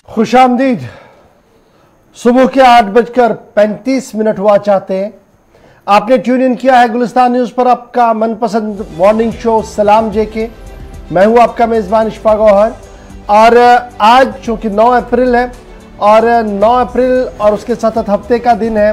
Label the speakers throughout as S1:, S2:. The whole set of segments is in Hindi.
S1: खुशामदीद। सुबह के 8:35 हुआ चाहते हैं। आपने ट्यून इन किया है गुलिस्तान न्यूज़ पर, आपका मनपसंद मॉर्निंग शो सलाम जेके। मैं हूं आपका मेज़बान इशफाक गौहर। और आज चूँकि 9 अप्रैल है और 9 अप्रैल और उसके साथ हफ्ते का दिन है,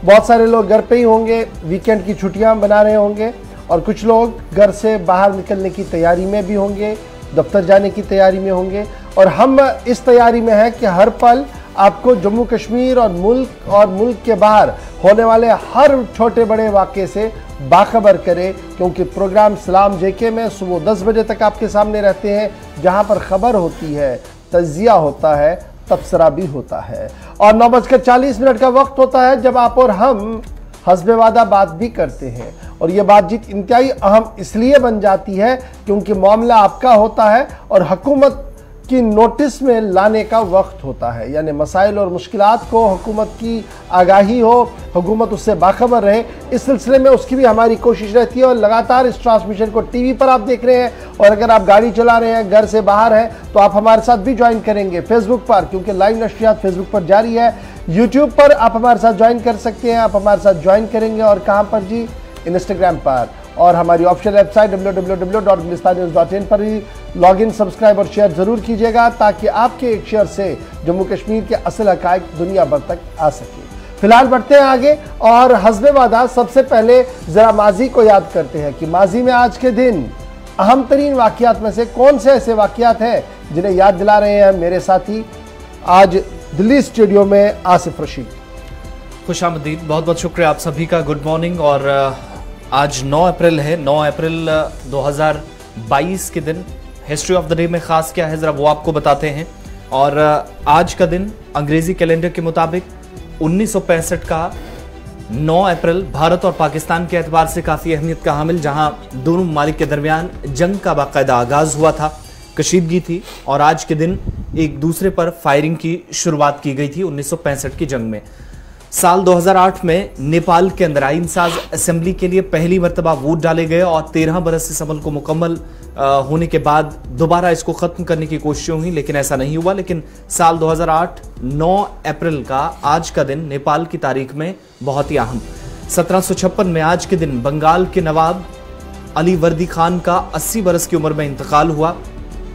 S1: बहुत सारे लोग घर पे ही होंगे, वीकेंड की छुट्टियां बना रहे होंगे और कुछ लोग घर से बाहर निकलने की तैयारी में भी होंगे, दफ्तर जाने की तैयारी में होंगे। और हम इस तैयारी में हैं कि हर पल आपको जम्मू कश्मीर और मुल्क के बाहर होने वाले हर छोटे बड़े वाक़े से बाखबर करें, क्योंकि प्रोग्राम सलाम जेके में सुबह 10 बजे तक आपके सामने रहते हैं, जहां पर खबर होती है, तजिया होता है, तबसरा भी होता है। और 9:40 का वक्त होता है जब आप और हम हस्बे वादा बात भी करते हैं। और ये बातचीत इंतहाई अहम इसलिए बन जाती है क्योंकि मामला आपका होता है और हुकूमत की नोटिस में लाने का वक्त होता है, यानी मसाइल और मुश्किलात को हुकूमत की आगाही हो, हुकूमत उससे बाखबर रहे। इस सिलसिले में उसकी भी हमारी कोशिश रहती है और लगातार इस ट्रांसमिशन को टीवी पर आप देख रहे हैं, और अगर आप गाड़ी चला रहे हैं, घर से बाहर हैं, तो आप हमारे साथ भी ज्वाइन करेंगे फेसबुक पर, क्योंकि लाइव नशरियात फेसबुक पर जारी है। यूट्यूब पर आप हमारे साथ ज्वाइन कर सकते हैं। आप हमारे साथ ज्वाइन करेंगे और कहाँ पर जी? इंस्टाग्राम पर, और हमारी ऑफिशियल वेबसाइट www.gulistannews.in पर ही लॉगिन, सब्सक्राइब और शेयर जरूर कीजिएगा, ताकि आपके एक शेयर से जम्मू कश्मीर के असल हकायक दुनिया भर तक आ सके। फिलहाल बढ़ते हैं आगे और हस्बे वादा सबसे पहले जरा माजी को याद करते हैं कि माजी में आज के दिन अहम तरीन वाकयात में से कौन से ऐसे वाकयात हैं जिन्हें याद दिला रहे हैं मेरे साथी आज दिल्ली स्टूडियो में आसिफ रशीद।
S2: खुशामदीद, बहुत बहुत शुक्रिया आप सभी का। Good morning. और आज 9 अप्रैल है। 9 अप्रैल 2022 के दिन हिस्ट्री ऑफ द डे में ख़ास क्या है ज़रा वो आपको बताते हैं। और आज का दिन अंग्रेज़ी कैलेंडर के मुताबिक 1965 का 9 अप्रैल भारत और पाकिस्तान के एतबार से काफ़ी अहमियत का हामिल, जहां दोनों ममालिक के दरमियान जंग का बाकायदा आगाज़ हुआ था, कशीदगी थी, और आज के दिन एक दूसरे पर फायरिंग की शुरुआत की गई थी 1965 की जंग में। साल 2008 में नेपाल के अंदर आईन साज असेंबली के लिए पहली मरतबा वोट डाले गए और 13 बरस इस अमल को मुकम्मल होने के बाद दोबारा इसको ख़त्म करने की कोशिशें हुई, लेकिन ऐसा नहीं हुआ। लेकिन साल 2008 9 अप्रैल का आज का दिन नेपाल की तारीख में बहुत ही अहम। 1756 में आज के दिन बंगाल के नवाब अली वर्दी खान का 80 बरस की उम्र में इंतकाल हुआ।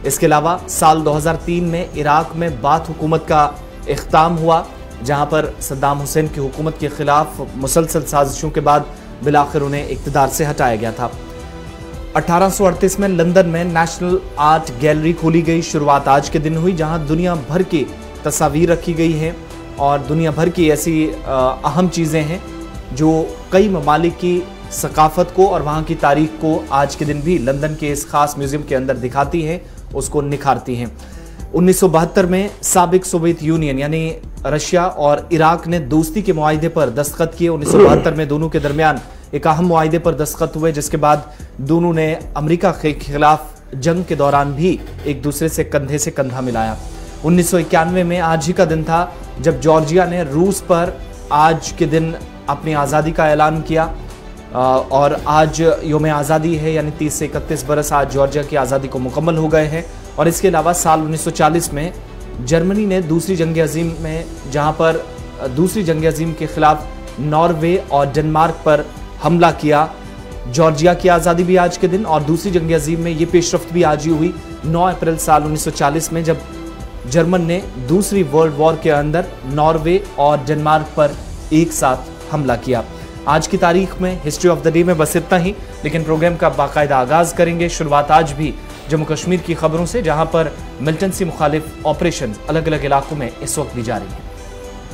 S2: इसके अलावा साल 2003 में इराक में बाथ हुकूमत का इख्ताम हुआ, जहां पर सद्दाम हुसैन की हुकूमत के खिलाफ मुसलसल साजिशों के बाद बिलाखिर उन्हें इक़्तिदार से हटाया गया था। 1838 में लंदन में नेशनल आर्ट गैलरी खोली गई। शुरुआत आज के दिन हुई, जहां दुनिया भर की तस्वीर रखी गई हैं और दुनिया भर की ऐसी अहम चीज़ें हैं जो कई ममालिक की सकाफत को और वहाँ की तारीख को आज के दिन भी लंदन के इस खास म्यूज़ियम के अंदर दिखाती हैं, उसको निखारती हैं। 1972 में साबिक सोवियत यूनियन यानी रशिया और इराक ने दोस्ती के मुआहिदे पर दस्तखत किए। 1972 में दोनों के दरमियान एक अहम मुआहिदे पर दस्तखत हुए, जिसके बाद दोनों ने अमेरिका के खिलाफ जंग के दौरान भी एक दूसरे से कंधा मिलाया। 1991 में आज ही का दिन था जब जॉर्जिया ने रूस पर आज के दिन अपनी आज़ादी का ऐलान किया, और आज योम आज़ादी है, यानी 30 से 31 बरस आज जॉर्जिया की आज़ादी को मुकम्मल हो गए हैं। और इसके अलावा साल 1940 में जर्मनी ने दूसरी जंग अज़ीम में, जहां पर दूसरी जंग अज़ीम के खिलाफ नॉर्वे और डेनमार्क पर हमला किया। जॉर्जिया की आज़ादी भी आज के दिन, और दूसरी जंग अज़ीम में ये पेशरफ्त भी आज ही हुई 9 अप्रैल साल 1940 में, जब जर्मन ने दूसरी वर्ल्ड वॉर के अंदर नॉर्वे और डेनमार्क पर एक साथ हमला किया। आज की तारीख में हिस्ट्री ऑफ द डे में बस इतना ही, लेकिन प्रोग्राम का बाकायदा आगाज़ करेंगे। शुरुआत आज भी जम्मू कश्मीर की खबरों से, जहां पर मिलिटेंसी मुखालिफ ऑपरेशन अलग अलग इलाकों में इस वक्त भी जारी है।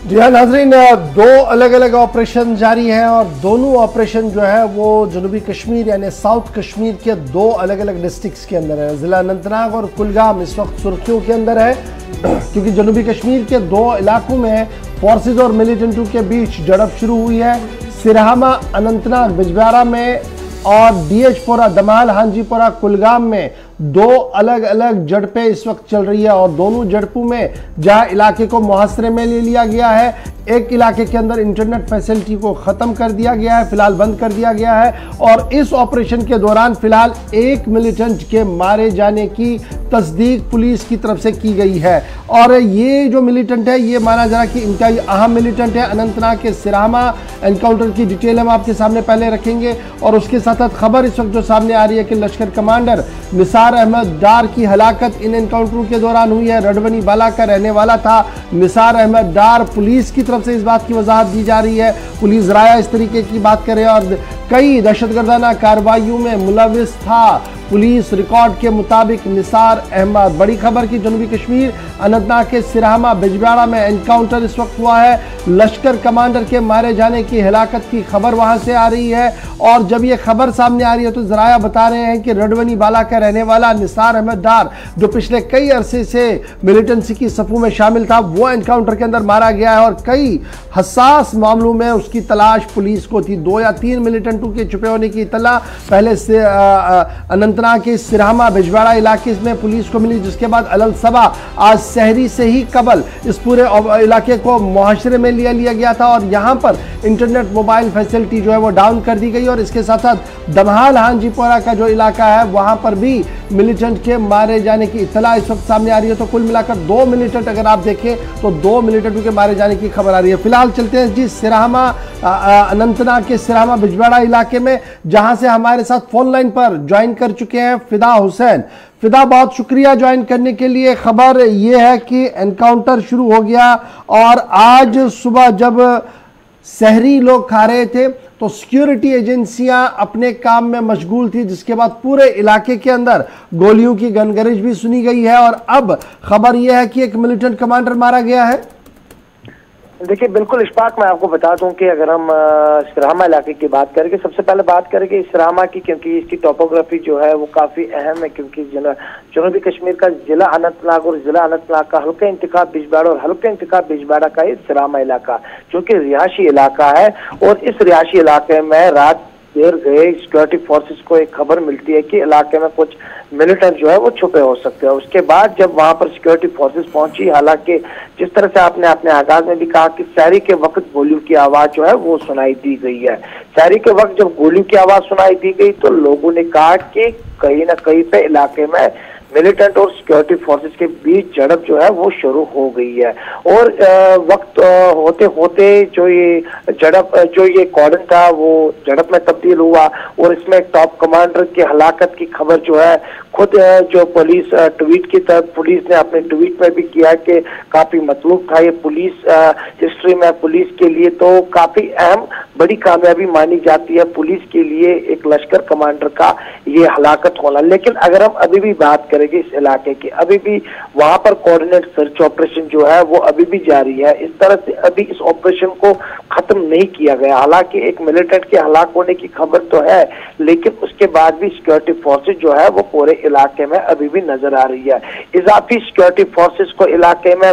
S1: जी हाँ नाज़रीन, 2 अलग अलग ऑपरेशन जारी हैं और दोनों ऑपरेशन जो है वो जनूबी कश्मीर यानी साउथ कश्मीर के 2 अलग अलग डिस्ट्रिक्ट्स के अंदर है। ज़िला अनंतनाग और कुलगाम इस वक्त सुर्खियों के अंदर है, क्योंकि जनूबी कश्मीर के 2 इलाकों में फोर्सेज और मिलिटेंटों के बीच झड़प शुरू हुई है। सिरहामा अनंतनाग बिजबेहारा में और डीएचपोरा दमाल हांजीपोरा कुलगाम में 2 अलग अलग झड़पें इस वक्त चल रही है। और दोनों झड़पों में जहां इलाके को मुहासरे में ले लिया गया है, एक इलाके के अंदर इंटरनेट फैसिलिटी को ख़त्म कर दिया गया है, फिलहाल बंद कर दिया गया है। और इस ऑपरेशन के दौरान फिलहाल एक मिलिटेंट के मारे जाने की तस्दीक पुलिस की तरफ से की गई है। और ये जो मिलिटेंट है ये माना जा रहा है कि इंतहाई अहम मिलिटेंट है। अनंतनाग के सिरामा एनकाउंटर की डिटेल हम आपके सामने पहले रखेंगे और उसके साथ साथ खबर इस वक्त जो सामने आ रही है कि लश्कर कमांडर निसार अहमद डार की हलाकत इन एनकाउंटरों के दौरान हुई है। रडवनी बाला का रहने वाला था निसार अहमद डार। पुलिस की तरफ से इस बात की वजाहत दी जा रही है, पुलिस राया इस तरीके की बात करे और कई दहशतगर्दाना कार्रवाइयों में मुलविस था। पुलिस रिकॉर्ड के मुताबिक निसार अहमद। बड़ी खबर की जनूबी कश्मीर अनंतनाग के सिरामा बिजबेहरा में एनकाउंटर इस वक्त हुआ है। लश्कर कमांडर के मारे जाने की हलाकत की खबर वहां से आ रही है और जब यह खबर सामने आ रही है तो जराया बता रहे हैं कि रडवनी बाला का रहने वाला निसार अहमद डार जो पिछले कई अरसे से मिलिटेंसी की सफों में शामिल था वो एनकाउंटर के अंदर मारा गया है और कई हसास मामलों में उसकी तलाश पुलिस को थी। 2 या 3 मिलिटेंटों के छुपे होने की इत्तला पहले से अनंतनाग के सिरामा बिजबेहरा इलाके में पुलिस को मिली, जिसके बाद अलल सबा आज सहरी से ही कबल इस पूरे इलाके को मुहाशरे में लिया गया था और यहां पर इंटरनेट मोबाइल फैसिलिटी जो है वो डाउन कर दी गई और इसके साथ साथ दमहाल हांजीपोरा का जो इलाका है वहां पर भी मिलिटेंट के मारे जाने की इत्तला इस वक्त सामने आ रही है। तो कुल मिलाकर 2 मिलिटेंट अगर आप देखें तो 2 मिलिटेंटों के मारे जाने की खबर आ रही है। फिलहाल चलते हैं जी सिरामा अनंतनाग के सिरामा बिजबेहरा इलाके में जहां से हमारे साथ फोन लाइन पर ज्वाइन कर चुके हैं फिदा हुसैन। फिदा, बहुत शुक्रिया ज्वाइन करने के लिए। खबर यह है कि एनकाउंटर शुरू हो गया और आज सुबह जब सहरी लोग खा रहे थे तो सिक्योरिटी एजेंसियां अपने काम में मशगूल थी, जिसके बाद पूरे इलाके के अंदर गोलियों की गनगरिज भी सुनी गई है और अब खबर यह है कि एक मिलिटेंट कमांडर मारा गया है।
S3: देखिए बिल्कुल इशफाक, मैं आपको बता दूं कि अगर हम सिरामा इलाके की बात करेंगे, सबसे पहले बात करेंगे सिरामा की, क्योंकि इसकी टोपोग्राफी जो है वो काफी अहम है, क्योंकि जनूबी कश्मीर का जिला अनंतनाग और जिला अनंतनाग का हल्का इंतखाब बिजबेहरा और हल्का इंतखाब बिजबेहरा का ये सिरामा इलाका जो कि रिहायशी इलाका है और इस रिहायशी इलाके में रात देर गए सिक्योरिटी फोर्सेस को एक खबर मिलती है कि इलाके में कुछ मिलिटेंट जो है वो छुपे हो सकते हैं। उसके बाद जब वहां पर सिक्योरिटी फोर्सेस पहुंची, हालांकि जिस तरह से आपने अपने आगाज में भी कहा कि सहरी के वक्त गोलियों की आवाज जो है वो सुनाई दी गई है। सहरी के वक्त जब गोलियों की आवाज सुनाई दी गई तो लोगों ने कहा कि कहीं ना कहीं पे इलाके में मिलिटेंट और सिक्योरिटी फोर्सेस के बीच झड़प जो है वो शुरू हो गई है और वक्त होते होते जो ये कॉर्डन था वो झड़प में तब्दील हुआ और इसमें टॉप कमांडर की हलाकत की खबर जो है खुद जो पुलिस ट्वीट की तरफ पुलिस ने अपने ट्वीट में भी किया कि काफी मतलूब था। ये पुलिस हिस्ट्री में पुलिस के लिए तो काफी अहम बड़ी कामयाबी मानी जाती है पुलिस के लिए एक लश्कर कमांडर का ये हलाकत होना। लेकिन अगर हम अभी भी बात करेंगे इस इलाके की, अभी भी वहां पर कोऑर्डिनेट सर्च ऑपरेशन जो है वो अभी भी जारी है। इस तरह से अभी इस ऑपरेशन को खत्म नहीं किया गया। हालांकि एक मिलिटेंट के हलाक होने की खबर तो है, लेकिन उसके बाद भी सिक्योरिटी फोर्सेस जो है वो पूरे इलाके में अभी भी नजर आ रही है। इजाफी सिक्योरिटी फोर्सेस को इलाके में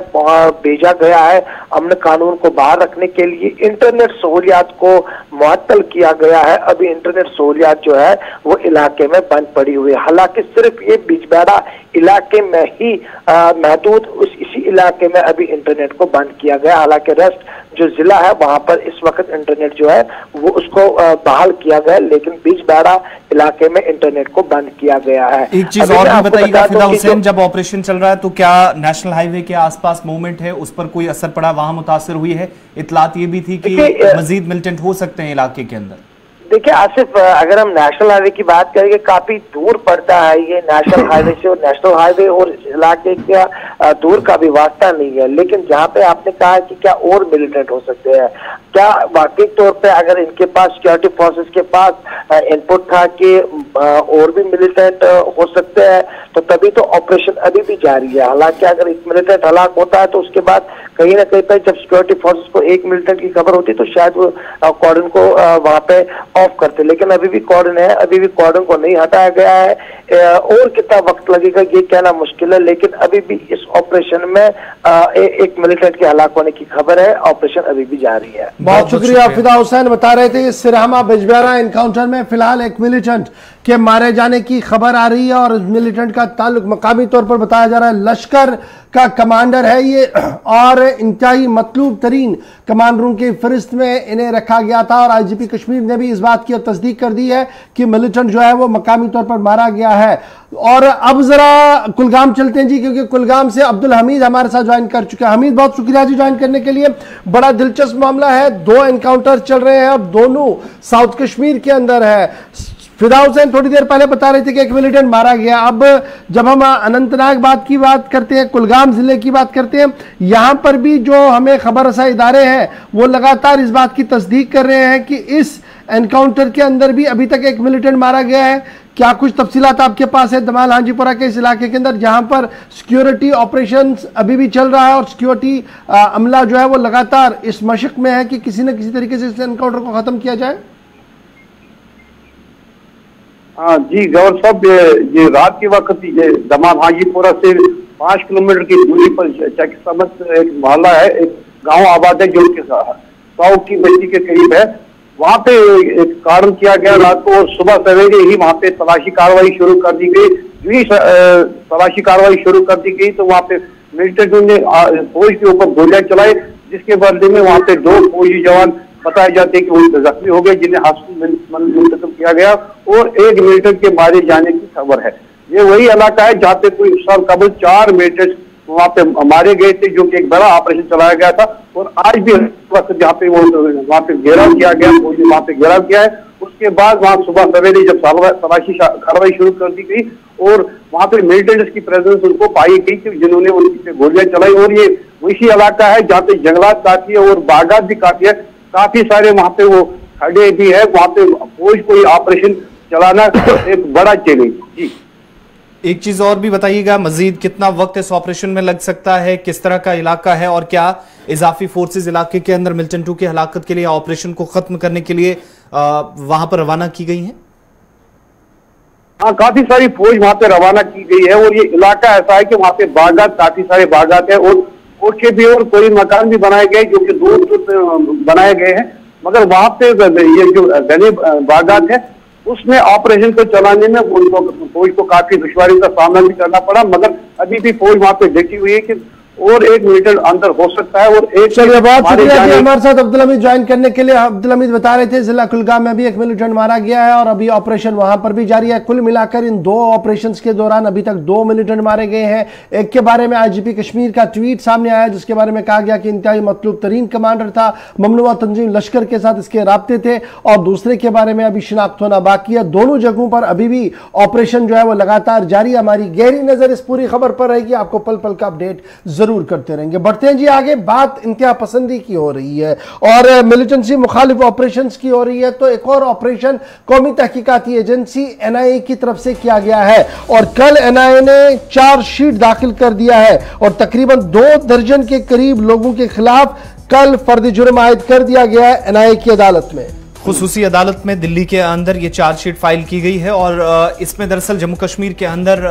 S3: भेजा गया है अमन कानून को बाहर रखने के लिए। इंटरनेट सहूलियात को मुअत्तल किया गया है। अभी इंटरनेट सहूलियात जो है वो इलाके में बंद पड़ी हुई है। हालांकि सिर्फ ये बिजबेहरा इलाके में ही महदूद इसी इलाके में अभी इंटरनेट को बंद किया गया। हालांकि रेस्ट जो जिला है वहां पर इस वक्त इंटरनेट जो है वो उसको बहाल किया गया, लेकिन बिजबेहरा इलाके में इंटरनेट को बंद किया गया है।
S2: एक चीज और भी बताइएगा फिदा हुसैन, जब ऑपरेशन चल रहा है तो क्या नेशनल हाईवे के आसपास मूवमेंट है उस पर कोई असर पड़ा, वहां मुतासिर हुई है? इतलात ये भी थी कि मजीद मिलिटेंट हो सकते हैं इलाके के अंदर।
S3: देखिए आसिफ, अगर हम नेशनल हाईवे की बात करेंगे काफी दूर पड़ता है ये नेशनल हाईवे से, और नेशनल हाईवे और इस इलाके का दूर का भी वास्ता नहीं है। लेकिन जहाँ पे आपने कहा कि क्या और मिलिटेंट हो सकते हैं, क्या वाकई तौर पे अगर इनके पास सिक्योरिटी फोर्सेस के पास इनपुट था कि और भी मिलिटेंट हो सकते हैं तो तभी तो ऑपरेशन अभी भी जारी है। हालांकि अगर एक मिलिटेंट हलाक होता है तो उसके बाद कहीं ना कहीं पर जब सिक्योरिटी फोर्सेस को एक मिलिटेंट की खबर होती तो शायद वो कॉर्डन को वहां पे ऑफ करते, लेकिन अभी भी कॉर्डन है, अभी भी कॉर्डन को नहीं हटाया गया है। और कितना वक्त लगेगा ये कहना मुश्किल है, लेकिन अभी भी इस ऑपरेशन में एक मिलिटेंट के हलाक होने की खबर है। ऑपरेशन अभी भी जारी है।
S1: बहुत शुक्रिया। फिदा हुसैन बता रहे थे सिरामा बिजबेहरा एनकाउंटर में फिलहाल एक मिलिटेंट के मारे जाने की खबर आ रही है और मिलिटेंट का ताल्लुक मकामी तौर पर बताया जा रहा है लश्कर का कमांडर है ये और इंतहाई मतलूब तरीन कमांडरों की फहरिस्त में इन्हें रखा गया था और आईजीपी कश्मीर ने भी इस बात की तस्दीक कर दी है कि मिलिटेंट जो है वो मकामी तौर पर मारा गया है। और अब जरा कुलगाम चलते हैं जी, क्योंकि कुलगाम से अब्दुल हमीद हमारे साथ ज्वाइन कर चुके हैं। हमीद, बहुत शुक्रिया जी ज्वाइन करने के लिए। बड़ा दिलचस्प मामला है, 2 एनकाउंटर चल रहे हैं और दोनों साउथ कश्मीर के अंदर है। फिदा हुसैन थोड़ी देर पहले बता रहे थे कि एक मिलिटेंट मारा गया। अब जब हम अनंतनाग की बात करते हैं, कुलगाम जिले की बात करते हैं, यहां पर भी जो हमें खबर रसा इदारे हैं वो लगातार इस बात की तस्दीक कर रहे हैं कि इस एनकाउंटर के अंदर भी अभी तक एक मिलिटेंट मारा गया है। क्या कुछ तफसीलात आपके पास है दमाल हांजीपुरा के इस इलाके के अंदर जहां पर सिक्योरिटी ऑपरेशन अभी भी चल रहा है और सिक्योरिटी अमला जो है वो लगातार इस मशक में है कि किसी न किसी तरीके से इस एनकाउंटर को खत्म किया जाए?
S4: हाँ जी गौर साहब, ये रात के वक्त दमाल हांजीपुरा से 5 किलोमीटर की दूरी पर चक समत एक मोहल्ला है, एक गांव आबाद है जो कि 100 की बस्ती के करीब है। वहाँ पे एक कारण किया गया रात को और सुबह सवेरे ही वहाँ पे तलाशी कार्रवाई शुरू कर दी गई। जो ही तलाशी कार्रवाई शुरू कर दी गई तो वहाँ पे मिलिटेंटों ने फौज के ऊपर गोलियां चलाई, जिसके बदले में वहाँ पे 2 फौजी जवान बताए जाते हैं कि वो जख्मी हो गए, जिन्हें हॉस्पिटल मुंतकिल किया गया और एक मिलिटेंट के मारे जाने की खबर है। ये वही इलाका है जहाँ पे कोई साल कबल 4 मिलिटेंट वहाँ पे मारे गए थे, जो कि एक बड़ा ऑपरेशन चलाया गया था। और आज भी वक्त जहाँ पे वो वहाँ पे घेराव किया गया, वहाँ पे घेराव किया है। उसके बाद वहाँ सुबह सवेरे जब तलाशी कार्रवाई शुरू कर दी गई और वहाँ पे मिलिटेंट्स की प्रेजेंस उनको पाई गई कि जिन्होंने उनकी गोलियां चलाई। और ये वैसी इलाका है जहाँ पे जंगलात काफी है और बागात भी काफी है, काफी सारे वहाँ पे वो खड़े भी है। वहाँ पे फौज कोई ऑपरेशन चलाना एक बड़ा चैलेंज। जी
S2: एक चीज और भी बताइएगा, मजीद कितना वक्त इस ऑपरेशन में लग सकता है, किस तरह का इलाका है और क्या इजाफी फोर्सेस इलाके के अंदर मिलिटेंटों की हलाकत के लिए ऑपरेशन को खत्म करने के लिए वहां पर रवाना की गई है?
S4: हाँ, काफी सारी फौज वहाँ पे रवाना की गई है और ये इलाका ऐसा है कि वहाँ पे बागात, काफी सारे बागात है और कोठे भी और कोई मकान भी बनाए गए जो कि दूर दूर बनाए गए हैं। मगर वहाँ पे ये जो घने बागात है उसमें ऑपरेशन को चलाने में उनको फौज को काफी दुश्वारी का सामना भी करना पड़ा। मगर अभी भी फौज वहाँ पे डटी हुई है कि और एक मिलिटेंट अंदर हो सकता है। और एक
S1: चलिए, बहुत शुक्रिया जी हमारे साथ अब्दुल हमीद ज्वाइन करने के लिए। अब्दुल हमीद बता रहे थे जिला कुलगाम में भी एक मिलिटेंट मारा गया है और अभी ऑपरेशन वहां पर भी जारी है। कुल मिलाकर इन 2 ऑपरेशंस के दौरान अभी तक 2 मिलिटेंट मारे गए हैं। एक के बारे में आईजीपी कश्मीर का ट्वीट सामने आया जिसके बारे में कहा गया कि इंतहाई मतलूब तरीन कमांडर था, ममनुआ तंजीम लश्कर के साथ इसके राब्ते थे, और दूसरे के बारे में अभी शिनाख्त होना बाकी है। दोनों जगहों पर अभी भी ऑपरेशन जो है वो लगातार जारी है। हमारी गहरी नजर इस पूरी खबर पर रहेगी, आपको पल पल का अपडेट जरूर करते रहेंगे। बढ़ते हैं जी आगे, बात इंतहा पसंदी की हो रही है और मिलिटेंसी मुखालिफ ऑपरेशंस की हो रही है। तो एक और ऑपरेशन कौमी तहकीकाती एजेंसी एनआईए की तरफ से किया गया है और कल एनआईए ने चार्जशीट दाखिल कर दिया है और तकरीबन 2 दर्जन के करीब लोगों के खिलाफ कल फर्द जुर्म आयद कर दिया गया है एनआईए की अदालत में।
S2: खुसूसी अदालत में दिल्ली के अंदर ये चार्जशीट फाइल की गई है और इसमें दरअसल जम्मू कश्मीर के अंदर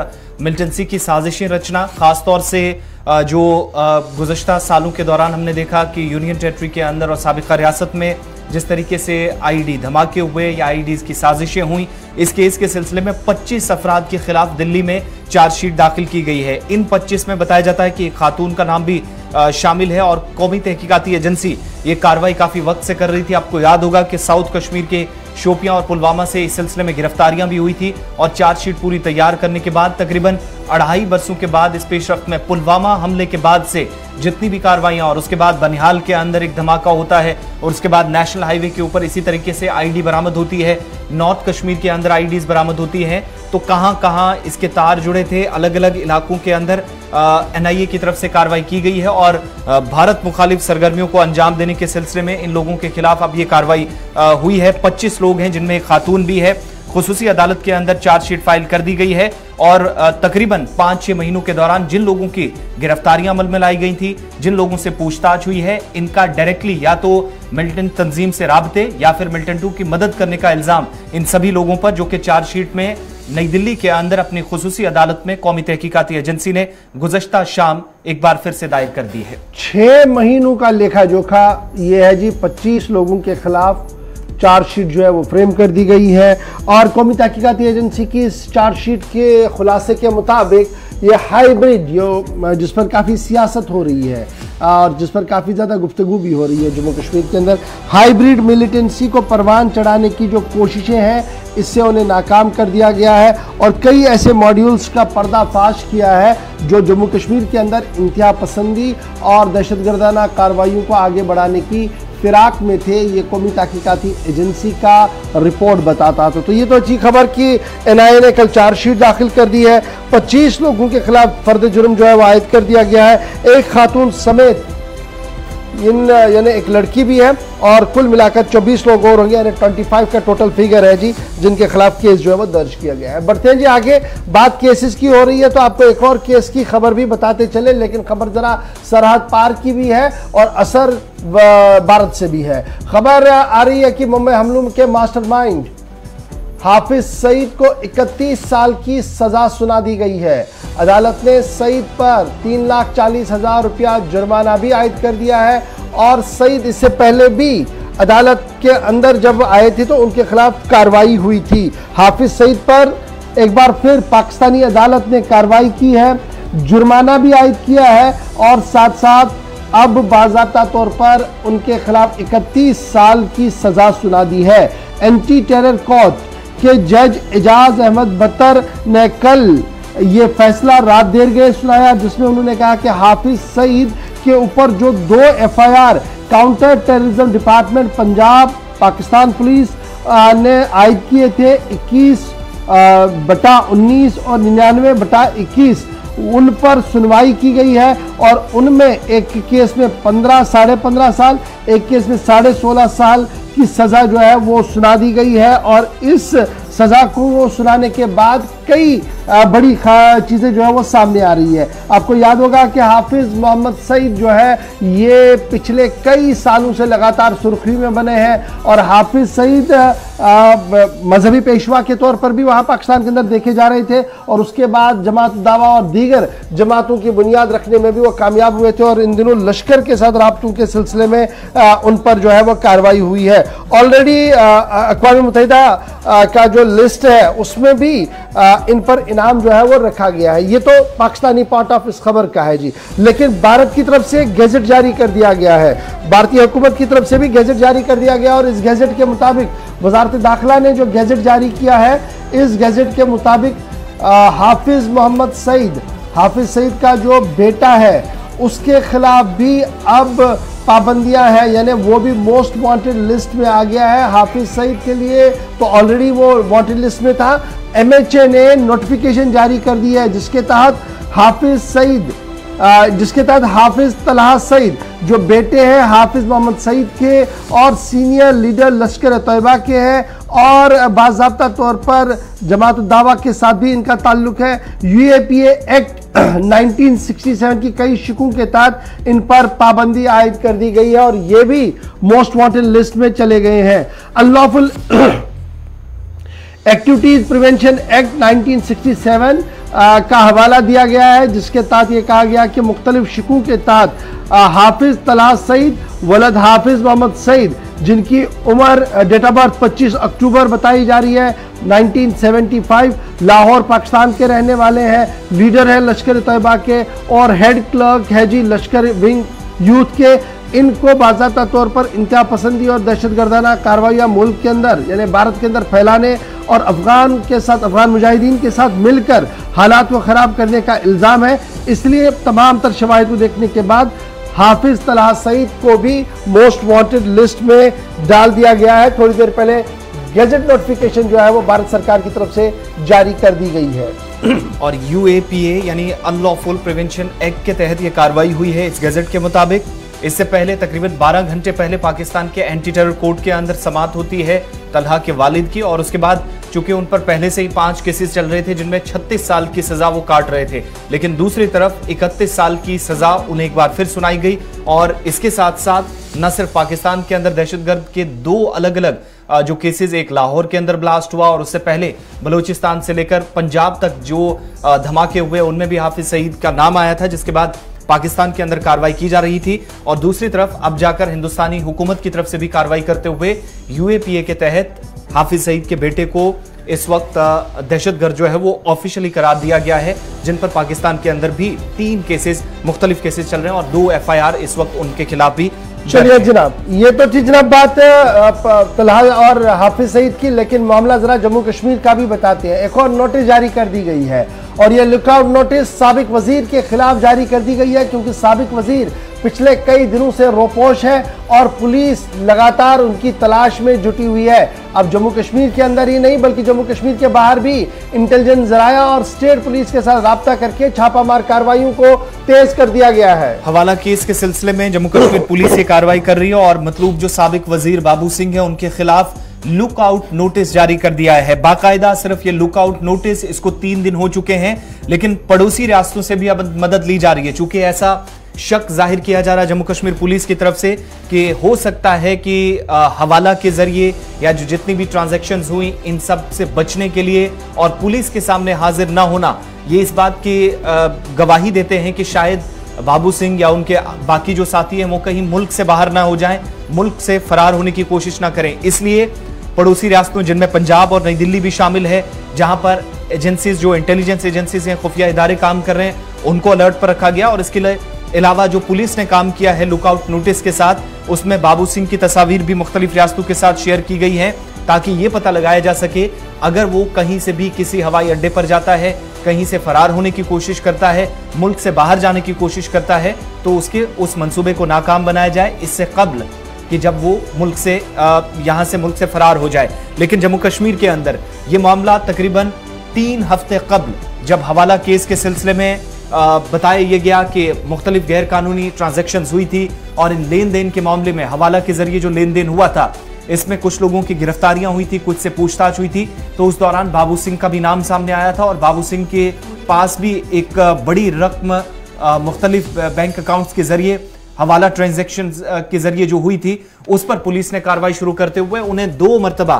S2: मिलिटेंसी की साजिशें रचना, खासतौर से जो गुज़श्ता सालों के दौरान हमने देखा कि यूनियन टेरिटरी के अंदर और साबिक़ा रियासत में जिस तरीके से आईडी धमाके हुए या आईडीज़ की साजिशें हुई, इस केस के सिलसिले में 25 अफराद के खिलाफ दिल्ली में चार्जशीट दाखिल की गई है। इन 25 में बताया जाता है कि एक खातून का नाम भी शामिल है और कौमी तहकीकाती एजेंसी ये कार्रवाई काफी वक्त से कर रही थी। आपको याद होगा कि साउथ कश्मीर के शोपियां और पुलवामा से इस सिलसिले में गिरफ्तारियां भी हुई थी और चार्जशीट पूरी तैयार करने के बाद तकरीबन 2.5 बरसों के बाद इस पेशरफ्त में पुलवामा हमले के बाद से जितनी भी कार्रवाइयां और उसके बाद बनिहाल के अंदर एक धमाका होता है और उसके बाद नेशनल हाईवे के ऊपर इसी तरीके से आईडी बरामद होती है, नॉर्थ कश्मीर के अंदर आईडीज बरामद होती हैं, तो कहां इसके तार जुड़े थे, अलग अलग इलाकों के अंदर एनआईए की तरफ से कार्रवाई की गई है और भारत मुखालिफ सरगर्मियों को अंजाम देने के सिलसिले में इन लोगों के खिलाफ अब ये कार्रवाई हुई है। 25 लोग हैं जिनमें एक खातून भी है। खुसूसी अदालत के अंदर चार्जशीट फाइल कर दी गई है और तकरीबन 5-6 महीनों के दौरान जिन लोगों की गिरफ्तारियां अमल में लाई गई थी, जिन लोगों से पूछताछ हुई है, इनका डायरेक्टली या तो मिलिटेंट तंजीम से राबते या फिर मिलिटेंटों की मदद करने का इल्जाम इन सभी लोगों पर, जो कि चार्जशीट में नई दिल्ली के अंदर अपनी खुसूसी अदालत में कौमी तहकीकाती एजेंसी ने गुज़श्ता शाम एक बार फिर से दायर कर दी है।
S1: 6 महीनों का लेखा जोखा ये है जी। 25 लोगों के खिलाफ चार्जशीट जो है वो फ्रेम कर दी गई है और कौमी तहकीकाती एजेंसी की इस चार्जशीट के खुलासे के मुताबिक ये हाइब्रिड जिस पर काफ़ी सियासत हो रही है और जिस पर काफ़ी ज़्यादा गुफ्तगू भी हो रही है जम्मू कश्मीर के अंदर, हाइब्रिड मिलिटेंसी को परवान चढ़ाने की जो कोशिशें हैं इससे उन्हें नाकाम कर दिया गया है और कई ऐसे मॉड्यूल्स का पर्दाफाश किया है जो जम्मू कश्मीर के अंदर इंतहा पसंदी और दहशतगर्दाना कार्रवाइयों को आगे बढ़ाने की फिराक में थे। ये कौमी तहकीकाती एजेंसी का रिपोर्ट बताता था। तो ये तो अच्छी खबर कि एनआईए ने कल चार्जशीट दाखिल कर दी है। 25 लोगों के खिलाफ फर्द जुर्म जो है वो आयद कर दिया गया है, एक खातून समेत यानी एक लड़की भी है और कुल मिलाकर 24 लोग और होंगे, यानी 25 का टोटल फिगर है जी जिनके खिलाफ केस जो है वो दर्ज किया गया है। बढ़ते हैं जी आगे, बात केसेस की हो रही है तो आपको एक और केस की खबर भी बताते चले, लेकिन खबर जरा सरहद पार की भी है और असर भारत से भी है। खबर आ रही है कि मुंबई हमलों के मास्टरमाइंड हाफिज सईद को 31 साल की सजा सुना दी गई है। अदालत ने सईद पर 3,40,000 रुपया जुर्माना भी आयद कर दिया है और सईद इससे पहले भी अदालत के अंदर जब आए थे तो उनके खिलाफ कार्रवाई हुई थी। हाफिज सईद पर एक बार फिर पाकिस्तानी अदालत ने कार्रवाई की है, जुर्माना भी आयद किया है और साथ साथ अब बाज़ाब्ता तौर पर उनके खिलाफ 31 साल की सजा सुना दी है। एंटी टेरर कोर्ट के जज एजाज अहमद बतर ने कल ये फैसला रात देर गए सुनाया, जिसमें उन्होंने कहा कि हाफिज सईद के ऊपर जो 2 FIR counter terrorism department Punjab Pakistan police ने आयद किए थे 21/19 और 99/21, उन पर सुनवाई की गई है और उनमें एक केस में 15 साढ़े 15 साल, एक केस में 16.5 साल की सजा जो है वो सुना दी गई है और इस सजा को सुनाने के बाद कई बड़ी चीज़ें जो है वो सामने आ रही है। आपको याद होगा कि हाफिज मोहम्मद सईद जो है ये पिछले कई सालों से लगातार सुर्खी में बने हैं और हाफिज सईद मजहबी पेशवा के तौर पर भी वहाँ पाकिस्तान के अंदर देखे जा रहे थे और उसके बाद जमात दावा और दीगर जमातों की बुनियाद रखने में भी वो कामयाब हुए थे और इन दिनों लश्कर के साथ राब्तों के सिलसिले में उन पर जो है वो कार्रवाई हुई है। ऑलरेडी अक़वाम मुत्तहिदा का जो लिस्ट है उसमें भी इन पर इनाम जो है वो रखा गया है। ये तो पाकिस्तानी पार्ट ऑफ इस खबर का है जी, लेकिन भारत की तरफ से गैजेट जारी कर दिया गया है, भारतीय हुकूमत की तरफ से भी गैजेट जारी कर दिया गया और इस गैजेट के मुताबिक वजारत दाखिला ने जो गैजेट जारी किया है, इस गैजेट के मुताबिक हाफिज मोहम्मद सईद, हाफिज सईद का जो बेटा है उसके खिलाफ भी अब पाबंदियां हैं, यानी वो भी मोस्ट वांटेड लिस्ट में आ गया है। हाफिज सईद के लिए तो ऑलरेडी वो वांटेड लिस्ट में था, MHA ने नोटिफिकेशन जारी कर दी है जिसके तहत हाफिज सईद हाफिज तलहा सईद जो बेटे हैं हाफिज मोहम्मद सईद के और सीनियर लीडर लश्कर तैयबा के हैं और बाज़ाब्ता तौर पर जमात दावा के साथ भी इनका ताल्लुक है। UAPA एक्ट 1967 की कई शिकों के तहत इन पर पाबंदी आयद कर दी गई है और ये भी मोस्ट वांटेड लिस्ट में चले गए हैं। अनलॉफुल एक्टिविटीज प्रिवेंशन एक्ट 1967 का हवाला दिया गया है जिसके तहत ये कहा गया कि मुख्तलिफ शिकों के तहत हाफिज तलहा सईद वलद हाफिज मोहम्मद सईद जिनकी उम्र डेट ऑफ बर्थ 25 अक्टूबर बताई जा रही है 1975, लाहौर पाकिस्तान के रहने वाले हैं, लीडर है लश्कर तैयबा के और हेड क्लर्क है जी लश्कर विंग यूथ के। इनको बाज़ाब्ता तौर पर इंतहा पसंदी और दहशतगर्दाना कार्रवाइयाँ मुल्क के अंदर यानी भारत के अंदर फैलाने और अफगान मुजाहिदीन के साथ मिलकर हालात को ख़राब करने का इल्ज़ाम है। इसलिए तमाम तर शवाहिद को देखने के बाद हाफिज तलहा सईद को भी मोस्ट वांटेड लिस्ट में डाल दिया गया है। थोड़ी देर पहले गैजेट नोटिफिकेशन जो है वो भारत सरकार की तरफ से जारी कर दी गई है
S2: और UAPA यानी अनलॉफुल प्रिवेंशन एक्ट के तहत ये कार्रवाई हुई है इस गैजेट के मुताबिक। इससे पहले तकरीबन 12 घंटे पहले पाकिस्तान के एंटी टेरर कोर्ट के अंदर समाअत होती है तलहा के वालिद की और उसके बाद चूंकि उन पर पहले से ही 5 केसेस चल रहे थे जिनमें 36 साल की सजा वो काट रहे थे, लेकिन दूसरी तरफ 31 साल की सजा उन्हें एक बार फिर सुनाई गई और इसके साथ साथ न सिर्फ पाकिस्तान के अंदर दहशतगर्द के 2 अलग अलग जो केसेस, एक लाहौर के अंदर ब्लास्ट हुआ और उससे पहले बलूचिस्तान से लेकर पंजाब तक जो धमाके हुए उनमें भी हाफिज सईद का नाम आया था, जिसके बाद पाकिस्तान के अंदर कार्रवाई की जा रही थी और दूसरी तरफ अब जाकर हिंदुस्तानी हुकूमत की तरफ से भी कार्रवाई करते हुए यूएपीए के तहत हाफिज सईद के बेटे को इस वक्त दहशतगर्द जो है वो ऑफिशियली करार दिया गया है, जिन पर पाकिस्तान के अंदर भी 3 केसेस मुख्तलिफ केसेस चल रहे हैं और 2 एफआईआर इस वक्त उनके खिलाफ भी।
S1: चलिए जनाब, ये तो थी जनाब बात तलहाल और हाफिज सईद की, लेकिन मामला जरा जम्मू कश्मीर का भी बताते हैं। एक और नोटिस जारी कर दी गई है और यह लुकआउट नोटिस साबिक वजीर के खिलाफ जारी कर दी गई है, क्योंकि साबिक वजीर पिछले कई दिनों से रोपोश है और पुलिस लगातार उनकी तलाश में जुटी हुई है। अब जम्मू कश्मीर के अंदर ही नहीं बल्कि जम्मू कश्मीर के बाहर भी इंटेलिजेंस जराया और स्टेट पुलिस के साथ राब्ता करके छापामार कार्रवाइयों को तेज कर दिया गया है।
S2: हवाला केस के सिलसिले में जम्मू कश्मीर पुलिस ये कार्रवाई कर रही है और मतलूब जो साबिक वजीर बाबू सिंह है उनके खिलाफ लुकआउट नोटिस जारी कर दिया है। बाकायदा सिर्फ ये लुकआउट नोटिस, इसको 3 दिन हो चुके हैं, लेकिन पड़ोसी रियासतों से भी अब मदद ली जा रही है, चूंकि ऐसा शक जाहिर किया जा रहा है जम्मू कश्मीर पुलिस की तरफ से कि हो सकता है कि हवाला के जरिए या जो जितनी भी ट्रांजैक्शंस हुई इन सब से बचने के लिए और पुलिस के सामने हाजिर ना होना, ये इस बात की गवाही देते हैं कि शायद बाबू सिंह या उनके बाकी जो साथी हैं वो कहीं मुल्क से बाहर ना हो जाएं, मुल्क से फरार होने की कोशिश ना करें। इसलिए पड़ोसी रियासतों जिनमें पंजाब और नई दिल्ली भी शामिल है, जहां पर एजेंसीज जो इंटेलिजेंस एजेंसीज हैं, खुफिया इदारे काम कर रहे हैं, उनको अलर्ट पर रखा गया। और इसके अलावा जो पुलिस ने काम किया है लुकआउट नोटिस के साथ, उसमें बाबू सिंह की तस्वीर भी मुख्तलिफ रियासतों के साथ शेयर की गई है ताकि ये पता लगाया जा सके अगर वो कहीं से भी किसी हवाई अड्डे पर जाता है, कहीं से फरार होने की कोशिश करता है, मुल्क से बाहर जाने की कोशिश करता है, तो उसके उस मंसूबे को नाकाम बनाया जाए इससे कब्ल कि जब वो मुल्क से यहां से मुल्क से फरार हो जाए। लेकिन जम्मू कश्मीर के अंदर ये मामला तकरीबन 3 हफ्ते कब्ल जब हवाला केस के सिलसिले में बताया यह गया कि मुख्तलिफ गैर कानूनी ट्रांजैक्शन हुई थी और इन लेन देन के मामले में हवाला के जरिए जो लेन देन हुआ था इसमें कुछ लोगों की गिरफ्तारियां हुई थी, कुछ से पूछताछ हुई थी, तो उस दौरान बाबू सिंह का भी नाम सामने आया था और बाबू सिंह के पास भी एक बड़ी रकम मुख्तलिफ बैंक अकाउंट्स के जरिए हवाला ट्रांजैक्शन के जरिए जो हुई थी उस पर पुलिस ने कार्रवाई शुरू करते हुए उन्हें 2 मरतबा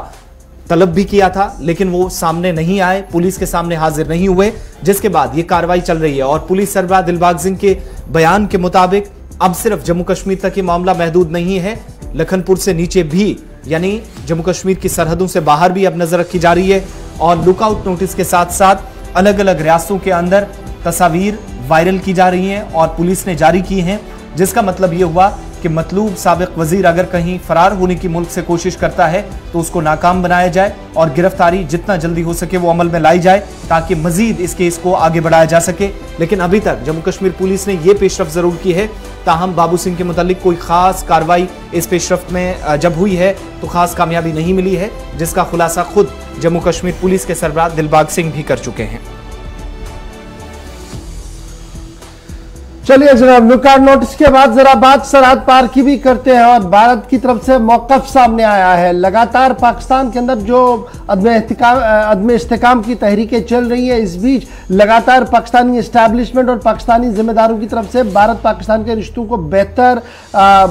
S2: तलब भी किया था, लेकिन वो सामने नहीं आए, पुलिस के सामने हाजिर नहीं हुए, जिसके बाद ये कार्रवाई चल रही है। और पुलिस सरबराह दिलबाग सिंह के बयान के मुताबिक अब सिर्फ जम्मू कश्मीर तक ये मामला महदूद नहीं है, लखनपुर से नीचे भी यानी जम्मू कश्मीर की सरहदों से बाहर भी अब नजर रखी जा रही है और लुकआउट नोटिस के साथ साथ अलग अलग रियासतों के अंदर तस्वीर वायरल की जा रही हैं और पुलिस ने जारी की हैं, जिसका मतलब ये हुआ कि मतलूब साबिक वजीर अगर कहीं फरार होने की मुल्क से कोशिश करता है तो उसको नाकाम बनाया जाए और गिरफ्तारी जितना जल्दी हो सके वो अमल में लाई जाए ताकि मजीद इस केस को आगे बढ़ाया जा सके। लेकिन अभी तक जम्मू कश्मीर पुलिस ने यह पेशरफ जरूर की है, ताहम बाबू सिंह के मुतालिक कोई खास कार्रवाई इस पेशरफ में जब हुई है तो खास कामयाबी नहीं मिली है, जिसका खुलासा खुद जम्मू कश्मीर पुलिस के सरबराह दिलबाग सिंह भी कर चुके हैं।
S1: चलिए जनाब, लुकआउट नोटिस के बाद जरा बात सरहद पार की भी करते हैं और भारत की तरफ से मौकफ सामने आया है। लगातार पाकिस्तान के अंदर जो अदम इस्तेकाम की तहरीकें चल रही है, इस बीच लगातार पाकिस्तानी इस्टेब्लिशमेंट और पाकिस्तानी जिम्मेदारों की तरफ से भारत पाकिस्तान के रिश्तों को बेहतर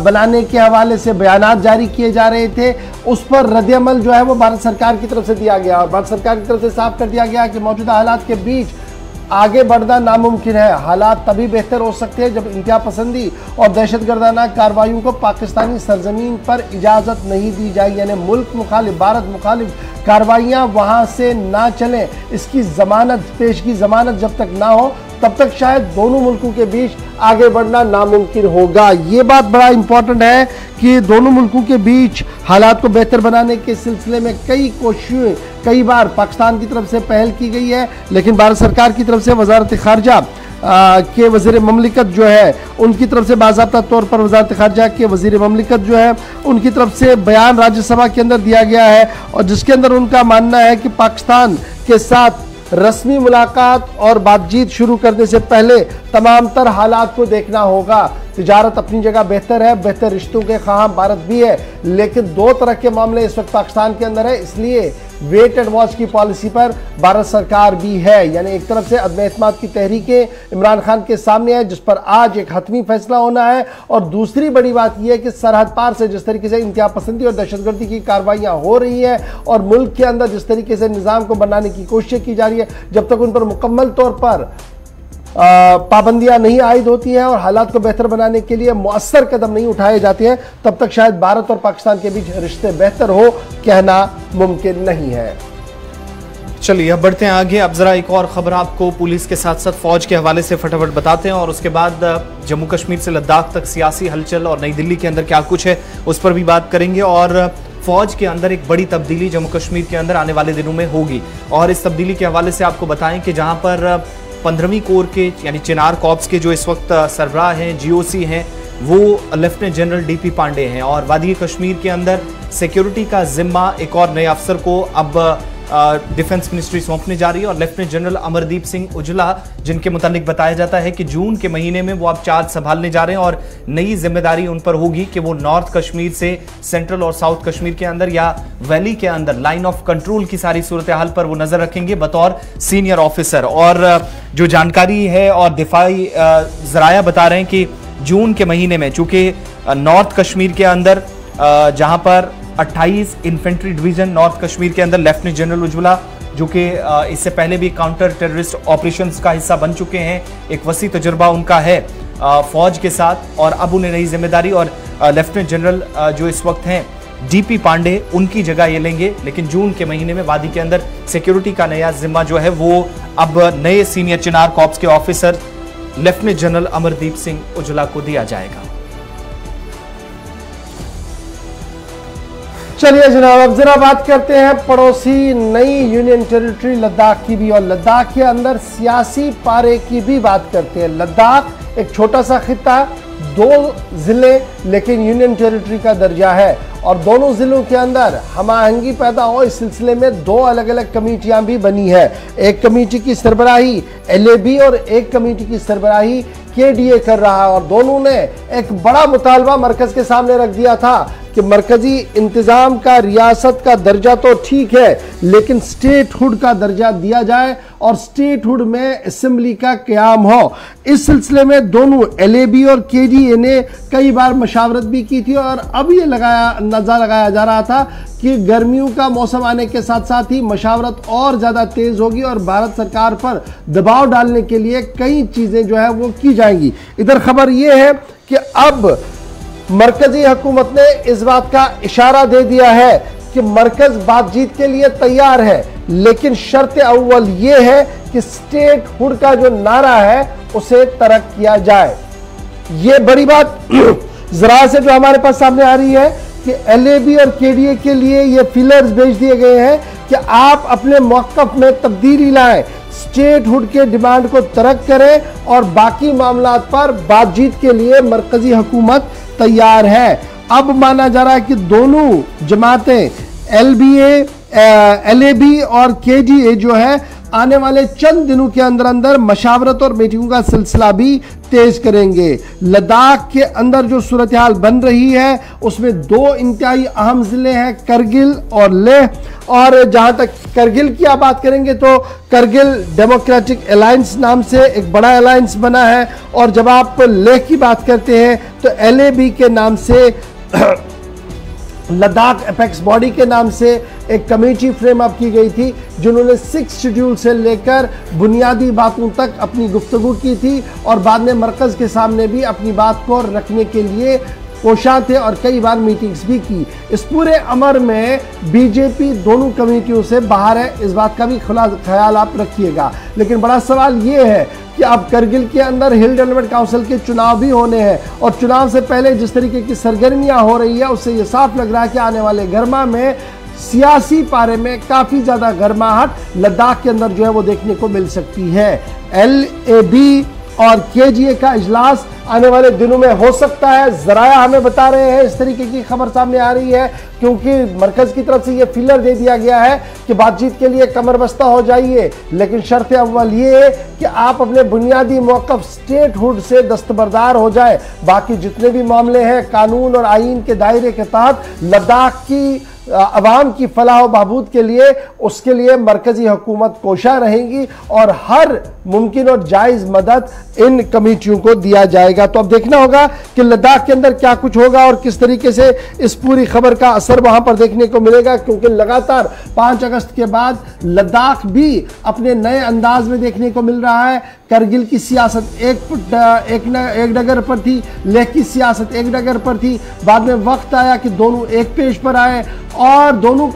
S1: बनाने के हवाले से बयानात जारी किए जा रहे थे। उस पर रद्द-ए-अमल जो है वो भारत सरकार की तरफ से दिया गया और भारत सरकार की तरफ से साफ कर दिया गया कि मौजूदा हालात के बीच आगे बढ़ना नामुमकिन है। हालात तभी बेहतर हो सकते हैं जब इंतहा पसंदी और दहशतगर्दाना कार्रवाइयों को पाकिस्तानी सरजमीन पर इजाज़त नहीं दी जाए, यानी मुल्क मुखालिफ, भारत मुखालिफ कार्रवाइयाँ वहाँ से ना चलें। इसकी जमानत, पेशगी जमानत जब तक ना हो तब तक शायद दोनों मुल्कों के बीच आगे बढ़ना नामुमकिन होगा। ये बात बड़ा इंपॉर्टेंट है कि दोनों मुल्कों के बीच हालात को बेहतर बनाने के सिलसिले में कई कोशिशें कई बार पाकिस्तान की तरफ से पहल की गई है, लेकिन भारत सरकार की तरफ से वजारत खारजा के वज़ीर ममलिकत जो है उनकी तरफ से बाज़ाब्ता तौर पर वजारत खारजा के वज़ीर ममलिकत जो है उनकी तरफ से बयान राज्यसभा के अंदर दिया गया है और जिसके अंदर उनका मानना है कि पाकिस्तान के साथ रस्मी मुलाकात और बातचीत शुरू करने से पहले तमाम तर हालात को देखना होगा। तिजारत अपनी जगह बेहतर है, बेहतर रिश्तों के ख़्वाह भारत भी है, लेकिन 2 तरह के मामले इस वक्त पाकिस्तान के अंदर है, इसलिए वेट एंड वॉच की पॉलिसी पर भारत सरकार भी है। यानी एक तरफ से अदम एतमाद की तहरीकें इमरान खान के सामने है जिस पर आज एक हतमी फैसला होना है, और दूसरी बड़ी बात यह है कि सरहद पार से जिस तरीके से इंतहा पसंदी और दहशतगर्दी की कार्रवाइयाँ हो रही है और मुल्क के अंदर जिस तरीके से निज़ाम को बनाने की कोशिश की जा रही है, जब तक उन पर मुकम्मल तौर पर पाबंदियां नहीं आयद होती हैं और हालात को बेहतर बनाने के लिए मुअस्सर कदम नहीं उठाए जाते हैं, तब तक शायद भारत और पाकिस्तान के बीच रिश्ते बेहतर हो कहना मुमकिन नहीं है।
S2: चलिए अब बढ़ते हैं आगे। अब जरा एक और खबर आपको पुलिस के साथ साथ फौज के हवाले से फटाफट बताते हैं और उसके बाद जम्मू कश्मीर से लद्दाख तक सियासी हलचल और नई दिल्ली के अंदर क्या कुछ है उस पर भी बात करेंगे। और फौज के अंदर एक बड़ी तब्दीली जम्मू कश्मीर के अंदर आने वाले दिनों में होगी और इस तब्दीली के हवाले से आपको बताएं कि जहां पर 15वीं कोर के यानी चिनार कॉर्प्स के जो इस वक्त सरबराह हैं, जीओसी हैं, वो लेफ्टिनेंट जनरल डीपी पांडे हैं और वादी कश्मीर के अंदर सिक्योरिटी का जिम्मा एक और नए अफसर को अब डिफेंस मिनिस्ट्री सौंपने जा रही है और लेफ्टिनेंट जनरल अमरदीप सिंह उजला, जिनके मुतालिक बताया जाता है कि जून के महीने में वो अब चार्ज संभालने जा रहे हैं और नई जिम्मेदारी उन पर होगी कि वो नॉर्थ कश्मीर से सेंट्रल और साउथ कश्मीर के अंदर या वैली के अंदर लाइन ऑफ कंट्रोल की सारी सूरत हाल पर वो नजर रखेंगे बतौर सीनियर ऑफिसर। और जो जानकारी है और दिफाई जराया बता रहे हैं कि जून के महीने में चूंकि नॉर्थ कश्मीर के अंदर जहां पर 28 इन्फेंट्री डिवीजन नॉर्थ कश्मीर के अंदर लेफ्टिनेंट जनरल उज्ज्वला जो कि इससे पहले भी काउंटर टेररिस्ट ऑपरेशंस का हिस्सा बन चुके हैं, एक वसी तजुर्बा उनका है फौज के साथ और अब उन्हें नई जिम्मेदारी और लेफ्टिनेंट जनरल जो इस वक्त हैं डीपी पांडे उनकी जगह ये लेंगे। लेकिन जून के महीने में वादी के अंदर सिक्योरिटी का नया जिम्मा जो है वो अब नए सीनियर चिनार कॉर्प्स के officer lieutenant general Amardeep Singh Ujjwala को दिया जाएगा।
S1: चलिए जनाब, अब जरा बात करते हैं पड़ोसी नई यूनियन टेरिटरी लद्दाख की भी और लद्दाख के अंदर सियासी पारे की भी बात करते हैं। लद्दाख एक छोटा सा खित्ता, 2 जिले लेकिन यूनियन टेरिटरी का दर्जा है और दोनों जिलों के अंदर हमाहंगी पैदा हो इस सिलसिले में 2 अलग अलग कमेटियां भी बनी है। एक कमेटी की सरबराही LAB और एक कमेटी की सरबराही KDA कर रहा है और दोनों ने एक बड़ा मुतालबा मरकज के सामने रख दिया था कि मरकजी इंतजाम का रियासत का दर्जा तो ठीक है लेकिन स्टेटहुड का दर्जा दिया जाए और स्टेटहुड में असेंबली का क़याम हो। इस सिलसिले में दोनों LAB और KDA ने कई बार मशावरत भी की थी और अब ये अंदाजा लगाया जा रहा था कि गर्मियों का मौसम आने के साथ साथ ही मशावरत और ज़्यादा तेज़ होगी और भारत सरकार पर दबाव डालने के लिए कई चीज़ें जो है वो की जाएंगी। इधर खबर ये है कि अब मरकजी हुकूमत ने इस बात का इशारा दे दिया है कि मरकज बातचीत के लिए तैयार है लेकिन शर्त अव्वल ये है कि स्टेटहुड का जो नारा है उसे तरक किया जाए। ये बड़ी बात जरा से जो हमारे पास सामने आ रही है कि LAB और KDA के लिए ये फीलर्स भेज दिए गए हैं कि आप अपने मौक़िफ़ में तब्दीली लाएं, स्टेटहुड के डिमांड को तरक करें और बाकी मामलात पर बातचीत के लिए मरकजी हुकूमत तैयार है। अब माना जा रहा है कि दोनों जमातें LAB और KDA जो है आने वाले चंद दिनों के अंदर अंदर मशावरत और मीटिंगों का सिलसिला भी तेज करेंगे। लद्दाख के अंदर जो सूरत हाल बन रही है उसमें 2 इंतहाई अहम जिले हैं, करगिल और लेह। और जहां तक करगिल की आप बात करेंगे तो करगिल डेमोक्रेटिक अलायंस नाम से एक बड़ा अलायंस बना है और जब आप लेह की बात करते हैं तो LAB के नाम से लद्दाख एपेक्स बॉडी के नाम से एक कमेटी फ्रेम अप की गई थी जिन्होंने 6 शेड्यूल से लेकर बुनियादी बातों तक अपनी गुफ्तगू की थी और बाद में मरकज के सामने भी अपनी बात को रखने के लिए कोशा थे और कई बार मीटिंग्स भी की। इस पूरे अमर में BJP दोनों कमेटियों से बाहर है, इस बात का भी खुला ख्याल आप रखिएगा। लेकिन बड़ा सवाल ये है कि अब करगिल के अंदर हिल डेवलपमेंट काउंसिल के चुनाव भी होने हैं और चुनाव से पहले जिस तरीके की सरगर्मियां हो रही है उससे ये साफ लग रहा है कि आने वाले गर्मा में सियासी पारे में काफी ज्यादा गर्माहट लद्दाख के अंदर जो है वो देखने को मिल सकती है। LAB और KDA का इजलास आने वाले दिनों में हो सकता है, जराया हमें बता रहे हैं, इस तरीके की खबर सामने आ रही है क्योंकि मरकज की तरफ से ये फीलर दे दिया गया है कि बातचीत के लिए कमर बस्ता हो जाइए लेकिन शर्त अव्वल ये है कि आप अपने बुनियादी मौक़िफ़ स्टेटहुड से दस्तबरदार हो जाए। बाकी जितने भी मामले हैं कानून और आईन के दायरे के तहत लद्दाख की अवाम की फलाह व बहबूद के लिए उसके लिए मरकजी हुकूमत कोशा रहेगी और हर मुमकिन और जायज़ मदद इन कमेटियों को दिया जाएगा। तो अब देखना होगा कि लद्दाख के अंदर क्या कुछ होगा और किस तरीके से इस पूरी खबर का असर वहां पर देखने को मिलेगा क्योंकि लगातार 5 अगस्त के बाद लद्दाख भी अपने नए अंदाज में देखने को मिल रहा है करगिल की सियासत एक डगर पर थी, लेह की सियासत एक डगर पर थी। बाद में वक्त आया कि दोनों एक पेज पर आए और दोनों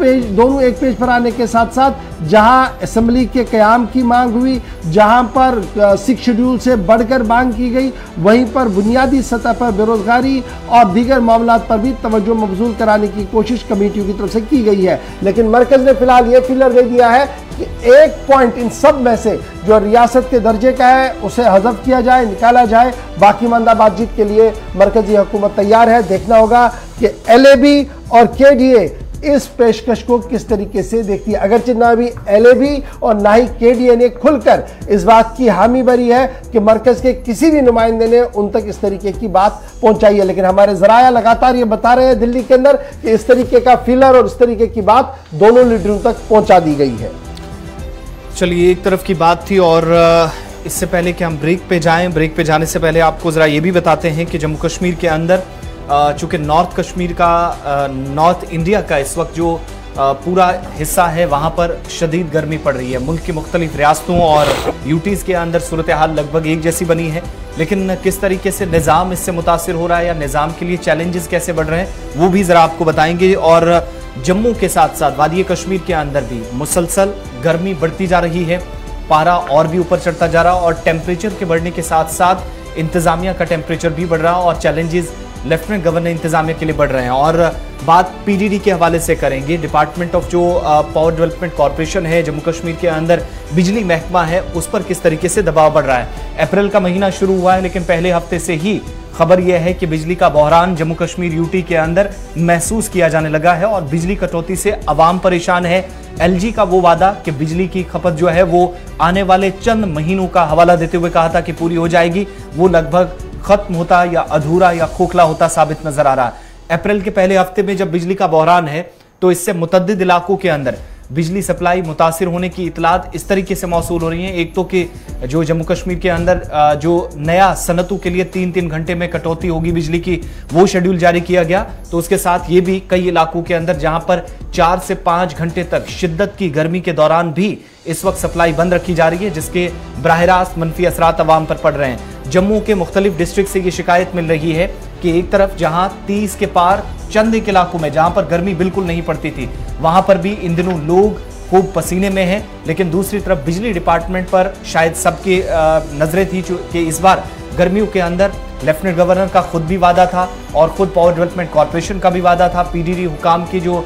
S1: एक पेज पर आने के साथ साथ जहां असेंबली के क़याम की मांग हुई, जहां पर 6 शेड्यूल से बढ़कर मांग की गई, वहीं पर बुनियादी सतह पर बेरोजगारी और दीगर मामलों पर भी तवज्जो मबजूल कराने की कोशिश कमेटियों की तरफ से की गई है। लेकिन मरकज ने फिलहाल ये फिलर दे दिया है कि एक पॉइंट इन सब में से जो रियासत के दर्जे का है उसे हज़फ किया जाए, निकाला जाए। बाकी मानदा बातचीत के लिए मरकजी हुकूमत तैयार है। देखना होगा कि LAB और KDA इस पेशकश को किस तरीके से देखती है। अगरचे ना भी LAB और ना ही KDA ने खुलकर इस बात की हामी भरी है कि मरकज के किसी भी नुमाइंदे ने उन तक इस तरीके की बात पहुंचाई है, लेकिन हमारे जराया लगातार ये बता रहे हैं दिल्ली के अंदर कि इस तरीके का फिलर और इस तरीके की बात दोनों लीडरों तक पहुंचा दी गई है।
S2: चलिए, एक तरफ की बात थी और इससे पहले कि हम ब्रेक पे जाएं, ब्रेक पे जाने से पहले आपको जरा ये भी बताते हैं कि जम्मू कश्मीर के अंदर चूंकि नॉर्थ कश्मीर का नॉर्थ इंडिया का इस वक्त जो पूरा हिस्सा है वहां पर शदीद गर्मी पड़ रही है। मुल्क की मुख्तलिफ रियासतों और यूटीज़ के अंदर सूरत हाल लगभग एक जैसी बनी है, लेकिन किस तरीके से निज़ाम इससे मुतासिर हो रहा है या निज़ाम के लिए चैलेंजेस कैसे बढ़ रहे हैं वो भी ज़रा आपको बताएंगे। और जम्मू के साथ साथ वादी कश्मीर के अंदर भी मुसलसल गर्मी बढ़ती जा रही है, पारा और भी ऊपर चढ़ता जा रहा और टेम्परेचर के बढ़ने के साथ साथ इंतजामिया का टेम्परेचर भी बढ़ रहा और चैलेंजेस लेफ्टिनेंट गवर्नर इंतजामिया के लिए बढ़ रहे हैं। और बात PDD के हवाले से करेंगे। डिपार्टमेंट ऑफ जो पावर डेवलपमेंट कॉर्पोरेशन है जम्मू कश्मीर के अंदर, बिजली महकमा है, उस पर किस तरीके से दबाव बढ़ रहा है। अप्रैल का महीना शुरू हुआ है लेकिन पहले हफ्ते से ही खबर यह है कि बिजली का बहरान जम्मू कश्मीर यूटी के अंदर महसूस किया जाने लगा है और बिजली कटौती से अवाम परेशान है। LG का वो वादा कि बिजली की खपत जो है वो आने वाले चंद महीनों का हवाला देते हुए कहा था कि पूरी हो जाएगी, वो लगभग खत्म होता या अधूरा या खोखला होता साबित नजर आ रहा है। अप्रैल के पहले हफ्ते में जब बिजली का बहरान है तो इससे मुतद्दिद इलाकों के अंदर बिजली सप्लाई मुतासिर होने की इतलात इस तरीके से मौसूल हो रही है। एक तो कि जो जम्मू कश्मीर के अंदर जो नया सनतों के लिए 3-3 घंटे में कटौती होगी बिजली की, वो शेड्यूल जारी किया गया। तो उसके साथ ये भी कई इलाकों के अंदर जहां पर 4 से 5 घंटे तक शिद्दत की गर्मी के दौरान भी इस वक्त सप्लाई बंद रखी जा रही है, जिसके बराह रास्त मनफी असरात अवाम पर पड़ रहे हैं। जम्मू के मुख्तलिफ डिस्ट्रिक्ट से ये शिकायत मिल रही है कि एक तरफ जहां 30 के पार चंद एक इलाकों में जहां पर गर्मी बिल्कुल नहीं पड़ती थी वहां पर भी इन दिनों लोग खूब पसीने में हैं, लेकिन दूसरी तरफ बिजली डिपार्टमेंट पर शायद सबके नजरें थी कि इस बार गर्मियों के अंदर लेफ्टिनेंट गवर्नर का खुद भी वादा था और खुद पावर डेवलपमेंट कॉर्पोरेशन का भी वादा था, PDD हुकाम की जो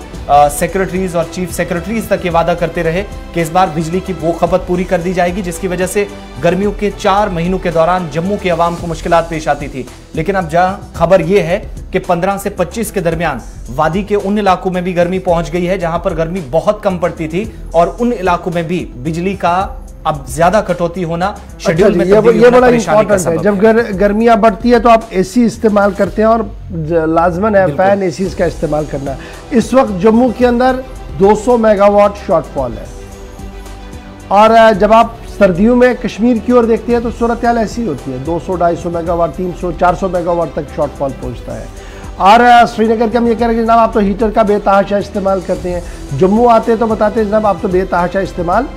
S2: सेक्रेटरीज और चीफ सेक्रेटरीज तक ये वादा करते रहे कि इस बार बिजली की वो खपत पूरी कर दी जाएगी, जिसकी वजह से गर्मियों के 4 महीनों के दौरान जम्मू के अवाम को मुश्किलात पेश आती थी। लेकिन अब जहां खबर यह है कि 15 से 25 के दरमियान वादी के उन इलाकों में भी गर्मी पहुंच गई है जहां पर गर्मी बहुत कम पड़ती थी और उन इलाकों में भी बिजली का अब ज्यादा कटौती होना शेड्यूल में
S1: ये बड़ा इंपॉर्टेंट है। जब गर्मियां बढ़ती है तो आप AC इस्तेमाल करते हैं और लाजमन है फैन AC का इस्तेमाल करना। इस वक्त जम्मू के अंदर 200 मेगावाट शॉर्टफॉल है और जब आप सर्दियों में कश्मीर की ओर देखते हैं तो सूरत हाल ऐसी होती है, 200-250 मेगावाट 300-400 मेगावाट तक शॉर्टफॉल पहुंचता है। और श्रीनगर के हम ये कह रहे हैं जनाब आप तो हीटर का बेतहाशा इस्तेमाल करते हैं, जम्मू आते हैं तो बताते हैं जनाब आप तो बेतहाशा इस्तेमाल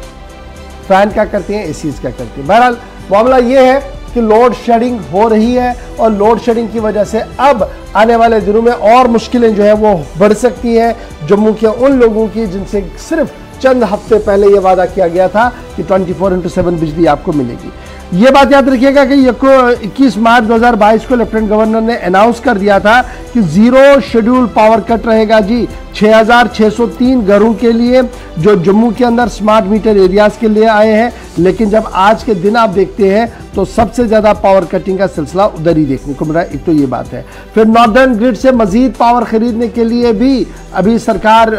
S1: फैन क्या करते हैं, एसीज क्या करते हैं। बहरहाल मामला ये है कि लोड शेडिंग हो रही है और लोड शेडिंग की वजह से अब आने वाले दिनों में और मुश्किलें जो है वो बढ़ सकती हैं जम्मू के उन लोगों की जिनसे सिर्फ चंद हफ्ते पहले ये वादा किया गया था कि 24/7 बिजली आपको मिलेगी। ये बात याद रखिएगा कि 21 मार्च 2022 को लेफ्टिनेंट गवर्नर ने अनाउंस कर दिया था कि 0 शेड्यूल पावर कट रहेगा जी 6603 घरों के लिए जो जम्मू के अंदर स्मार्ट मीटर एरियाज के लिए आए हैं। लेकिन जब आज के दिन आप देखते हैं तो सबसे ज्यादा पावर कटिंग का सिलसिला उधर ही देखने को मिल रहा है। एक तो ये बात है, फिर नॉर्दर्न ग्रिड से मजीद पावर खरीदने के लिए भी अभी सरकार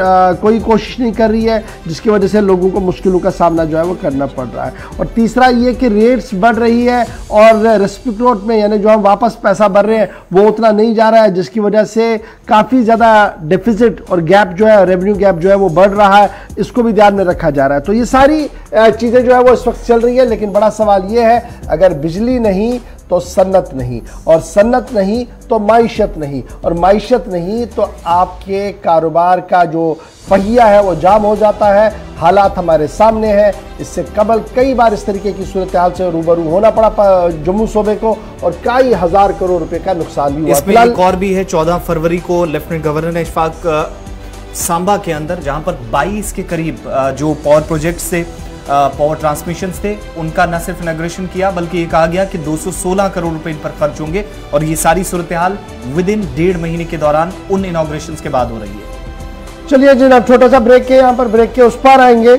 S1: कोई कोशिश नहीं कर रही है, जिसकी वजह से लोगों को मुश्किलों का सामना जो है वो करना पड़ रहा है। और तीसरा ये कि रेट्स बढ़ रही है और रेसिप्रोकेट में यानी जो हम वापस पैसा भर रहे हैं वो उतना नहीं जा रहा है, जिसकी वजह से काफ़ी ज़्यादा डेफिसिट और गैप जो है रेवेन्यू गैप जो है वो बढ़ रहा है, इसको भी ध्यान में रखा जा रहा है। तो ये सारी चीज़ें जो है वो इस वक्त चल रही है, लेकिन बड़ा सवाल यह है अगर बिजली नहीं तो सन्नत नहीं, और सन्नत नहीं तो माइशत नहीं, और माइशत नहीं तो आपके कारोबार का जो पहिया है वो जाम हो जाता है। हालात हमारे सामने हैं, इससे कबल कई बार इस तरीके की सूरत हाल से रूबरू होना पड़ा जम्मू सूबे को, और कई हजार करोड़ रुपए का नुकसान भी हुआ।
S2: इसमें एक और भी है, 14 फरवरी को लेफ्टिनेंट गवर्नर ने इशफाक सांबा के अंदर जहां पर 22 के करीब जो पावर प्रोजेक्ट से पावर ट्रांसमिशन थे उनका न सिर्फ इनॉग्रेशन किया, बल्कि ये कहा गया कि 216 करोड़ रुपए इन पर खर्च होंगे, और ये सारी सूरत हाल विद इन 1.5 महीने के दौरान उन इनॉग्रेशन के बाद हो रही है।
S1: चलिए जनाब, छोटा सा ब्रेक के यहाँ पर ब्रेक के उस पार आएंगे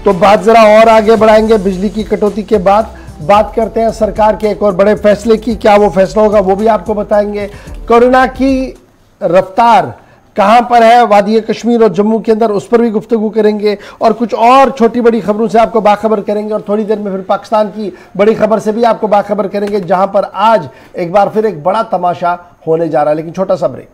S1: तो बात जरा और आगे बढ़ाएंगे। बिजली की कटौती के बाद बात करते हैं सरकार के एक और बड़े फैसले की, क्या वो फैसला होगा वो भी आपको बताएंगे। कोरोना की रफ्तार कहां पर है वादी कश्मीर और जम्मू के अंदर, उस पर भी गुफ्तगू करेंगे, और कुछ और छोटी बड़ी खबरों से आपको बाखबर करेंगे, और थोड़ी देर में फिर पाकिस्तान की बड़ी खबर से भी आपको बाखबर करेंगे, जहां पर आज एक बार फिर एक बड़ा तमाशा होने जा रहा है। लेकिन छोटा सा ब्रेक।